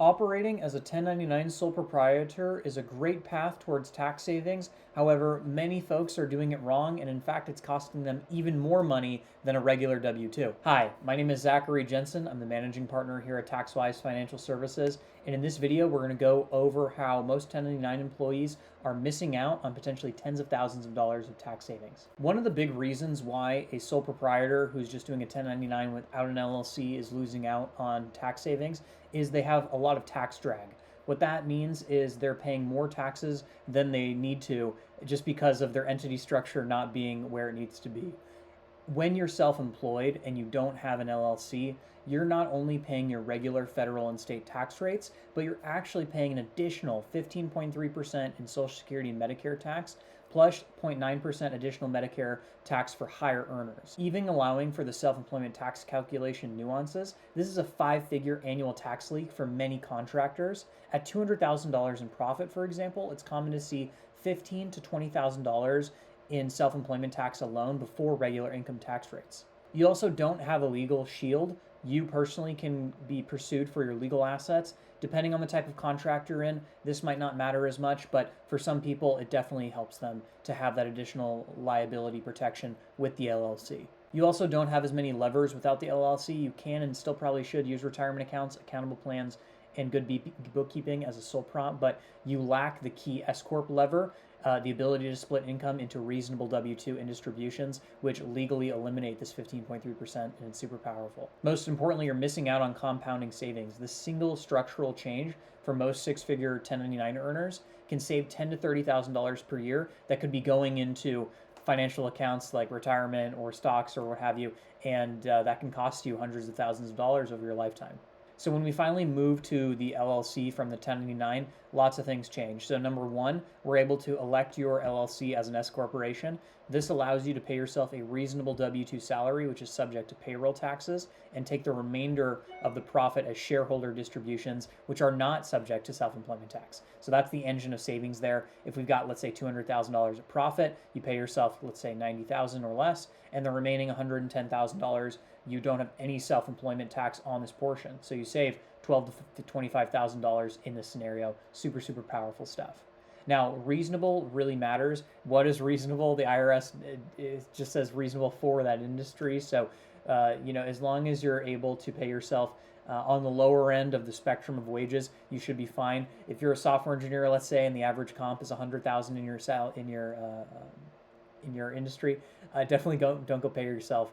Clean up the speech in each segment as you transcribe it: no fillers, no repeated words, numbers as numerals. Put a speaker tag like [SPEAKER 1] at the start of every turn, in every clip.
[SPEAKER 1] Operating as a 1099 sole proprietor is a great path towards tax savings. However, many folks are doing it wrong, and in fact, it's costing them even more money than a regular W 2. Hi, my name is Zachary Jensen. I'm the managing partner here at TaxWise Financial Services. And in this video, we're going to go over how most 1099 employees are missing out on potentially tens of thousands of dollars of tax savings. One of the big reasons why a sole proprietor who's just doing a 1099 without an LLC is losing out on tax savings is they have a lot of tax drag. What that means is they're paying more taxes than they need to just because of their entity structure not being where it needs to be. When you're self-employed and you don't have an LLC, you're not only paying your regular federal and state tax rates, but you're actually paying an additional 15.3% in Social Security and Medicare tax, plus 0.9% additional Medicare tax for higher earners. Even allowing for the self-employment tax calculation nuances, this is a 5-figure annual tax leak for many contractors. At $200,000 in profit, for example, it's common to see $15,000 to $20,000 in self-employment tax alone before regular income tax rates. You also don't have a legal shield. You personally can be pursued for your legal assets. Depending on the type of contract you're in, this might not matter as much, but for some people, it definitely helps them to have that additional liability protection with the LLC. You also don't have as many levers without the LLC. You can and still probably should use retirement accounts, accountable plans, and good bookkeeping as a sole prop, but you lack the key S Corp lever, the ability to split income into reasonable W-2 and distributions, which legally eliminate this 15.3%, and it's super powerful. Most importantly, you're missing out on compounding savings. The single structural change for most six-figure 1099 earners can save $10,000 to $30,000 per year that could be going into financial accounts like retirement or stocks or what have you, and that can cost you hundreds of thousands of dollars over your lifetime. So when we finally move to the LLC from the 1099, lots of things change. So number one, we're able to elect your LLC as an S corporation. This allows you to pay yourself a reasonable W-2 salary, which is subject to payroll taxes, and take the remainder of the profit as shareholder distributions, which are not subject to self-employment tax. So that's the engine of savings there. If we've got, let's say, $200,000 of profit, you pay yourself, let's say, $90,000 or less, and the remaining $110,000, you don't have any self-employment tax on this portion. So you save $12,000 to $25,000 in this scenario. Super, super powerful stuff. Now, reasonable really matters. What is reasonable? The IRS it just says reasonable for that industry. So, as long as you're able to pay yourself on the lower end of the spectrum of wages, you should be fine. If you're a software engineer, let's say, and the average comp is $100,000 in your industry, definitely don't go pay yourself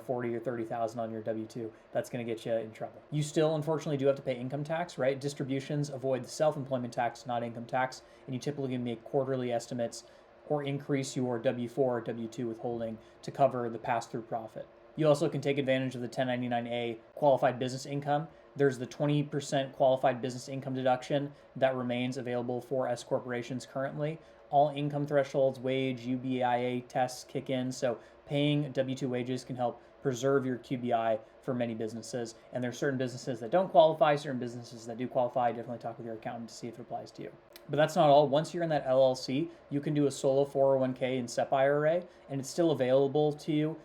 [SPEAKER 1] 40 or 30,000 on your W-2. That's going to get you in trouble. You still, unfortunately, do have to pay income tax, right? Distributions avoid the self-employment tax, not income tax, and you typically make quarterly estimates or increase your W-4 or W-2 withholding to cover the pass-through profit. You also can take advantage of the 1099A qualified business income. There's the 20% qualified business income deduction that remains available for S corporations currently. All income thresholds, wage, UBIA tests kick in, so paying W-2 wages can help preserve your QBI for many businesses. And there are certain businesses that don't qualify, certain businesses that do qualify. Definitely talk with your accountant to see if it applies to you. But that's not all. Once you're in that LLC, you can do a solo 401k and SEP IRA, and it's still available to you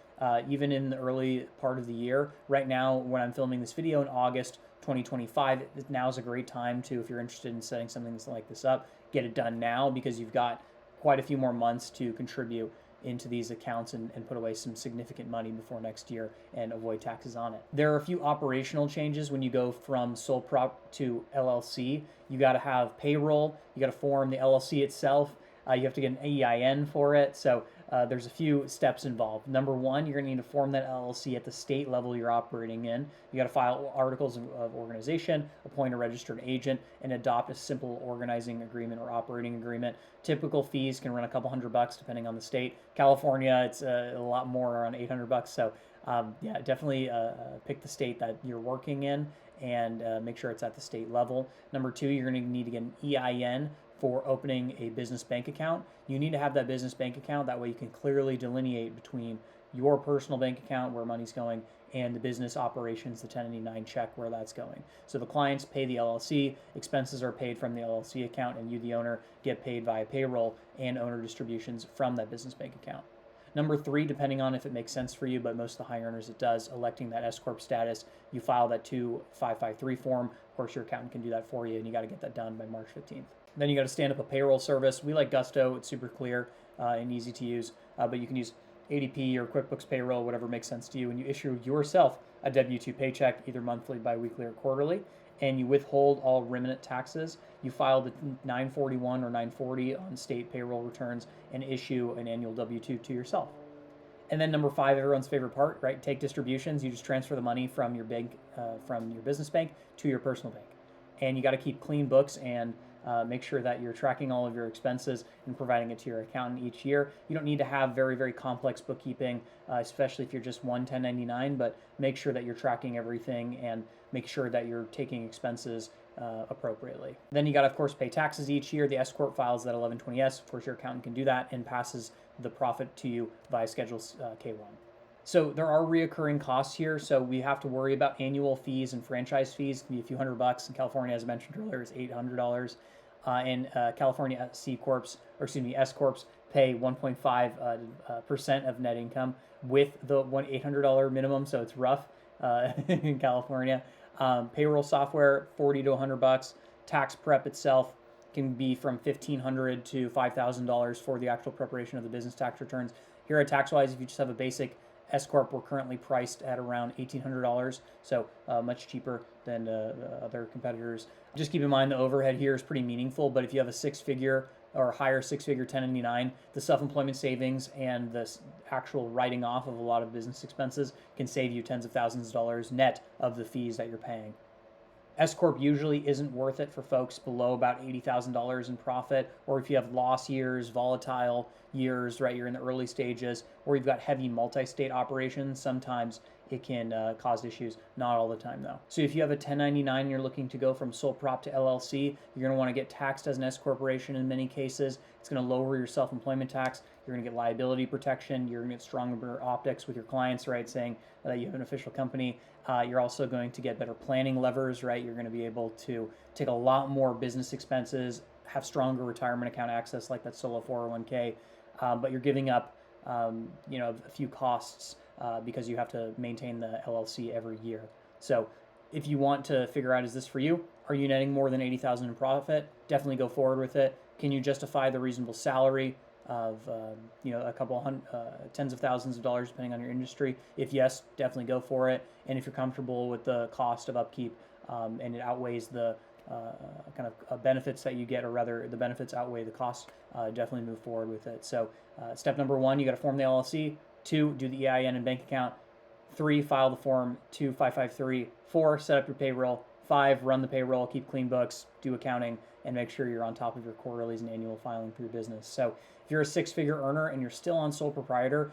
[SPEAKER 1] even in the early part of the year. Right now, when I'm filming this video in August 2025, now is a great time to, if you're interested in setting something like this up, get it done now because you've got quite a few more months to contribute into these accounts and put away some significant money before next year and avoid taxes on it. There are a few operational changes when you go from sole prop to LLC. You got to have payroll, you got to form the LLC itself, you have to get an EIN for it. So there's a few steps involved. Number one, you're going to need to form that LLC at the state level you're operating in. You got to file articles of organization, appoint a registered agent, and adopt a simple organizing agreement or operating agreement. Typical fees can run a couple $100 depending on the state. California, it's a lot more, around $800. So definitely pick the state that you're working in and make sure it's at the state level. Number two, you're going to need to get an EIN for opening a business bank account. You need to have that business bank account. That way you can clearly delineate between your personal bank account, where money's going, and the business operations, the 1099 check, where that's going. So the clients pay the LLC, expenses are paid from the LLC account, and you, the owner, get paid via payroll and owner distributions from that business bank account. Number three, depending on if it makes sense for you, but most of the high earners it does, electing that S Corp status. You file that 2553 form. Of course, your accountant can do that for you, and you got to get that done by March 15th. Then you got to stand up a payroll service. We like Gusto. It's super clear and easy to use, but you can use ADP or QuickBooks Payroll, whatever makes sense to you, and you issue yourself a W-2 paycheck, either monthly, biweekly, or quarterly, and you withhold all remnant taxes. You file the 941 or 940 on state payroll returns and issue an annual W-2 to yourself. And then number five, everyone's favorite part, right? Take distributions. You just transfer the money from your bank, from your business bank to your personal bank, and you got to keep clean books and make sure that you're tracking all of your expenses and providing it to your accountant each year. You don't need to have very, very complex bookkeeping, especially if you're just 1099, but make sure that you're tracking everything and make sure that you're taking expenses appropriately. Then you got to, of course, pay taxes each year. The S Corp files that 1120S. Of course, your accountant can do that and passes the profit to you via Schedule K1. So there are reoccurring costs here. So we have to worry about annual fees and franchise fees. It can be a few $100. In California, as I mentioned earlier, is $800. And California S Corps pay 1.5% of net income with the $800 minimum. So it's rough in California. Payroll software, $40 to $100. Tax prep itself can be from $1,500 to $5,000 for the actual preparation of the business tax returns. Here at TaxWise, if you just have a basic S Corp, we're currently priced at around $1,800, so much cheaper than other competitors. Just keep in mind the overhead here is pretty meaningful, but if you have a six-figure or higher six-figure 1099, the self-employment savings and the actual writing off of a lot of business expenses can save you tens of thousands of dollars net of the fees that you're paying. S Corp usually isn't worth it for folks below about $80,000 in profit, or if you have loss years, volatile years, right, you're in the early stages, or you've got heavy multi-state operations, sometimes it can cause issues. Not all the time, though. So if you have a 1099 and you're looking to go from sole prop to LLC, you're going to want to get taxed as an S corporation in many cases. It's going to lower your self-employment tax. You're going to get liability protection. You're going to get stronger optics with your clients, right, saying that you have an official company. You're also going to get better planning levers, right? You're going to be able to take a lot more business expenses, have stronger retirement account access like that solo 401k, but you're giving up, a few costs because you have to maintain the LLC every year. So if you want to figure out, is this for you? Are you netting more than $80,000 in profit? Definitely go forward with it. Can you justify the reasonable salary of a couple tens of thousands of dollars depending on your industry? If yes, definitely go for it. And if you're comfortable with the cost of upkeep and it outweighs the benefits that you get, or rather the benefits outweigh the costs, definitely move forward with it. So step number one, you got to form the LLC. 2, do the EIN and bank account. 3, file the form 2553. 4, set up your payroll. 5, run the payroll, keep clean books, do accounting, and make sure you're on top of your quarterlies and annual filing for your business. So if you're a six-figure earner and you're still on sole proprietor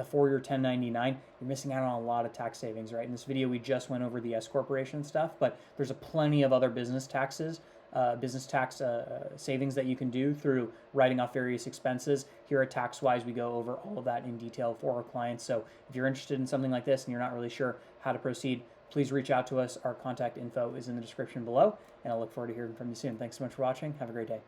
[SPEAKER 1] for your 1099, you're missing out on a lot of tax savings, right? In this video, we just went over the S corporation stuff, but there's a plenty of other business tax savings that you can do through writing off various expenses. Here at TaxWise, we go over all of that in detail for our clients. So if you're interested in something like this and you're not really sure how to proceed, please reach out to us. Our contact info is in the description below, and I look forward to hearing from you soon. Thanks so much for watching. Have a great day.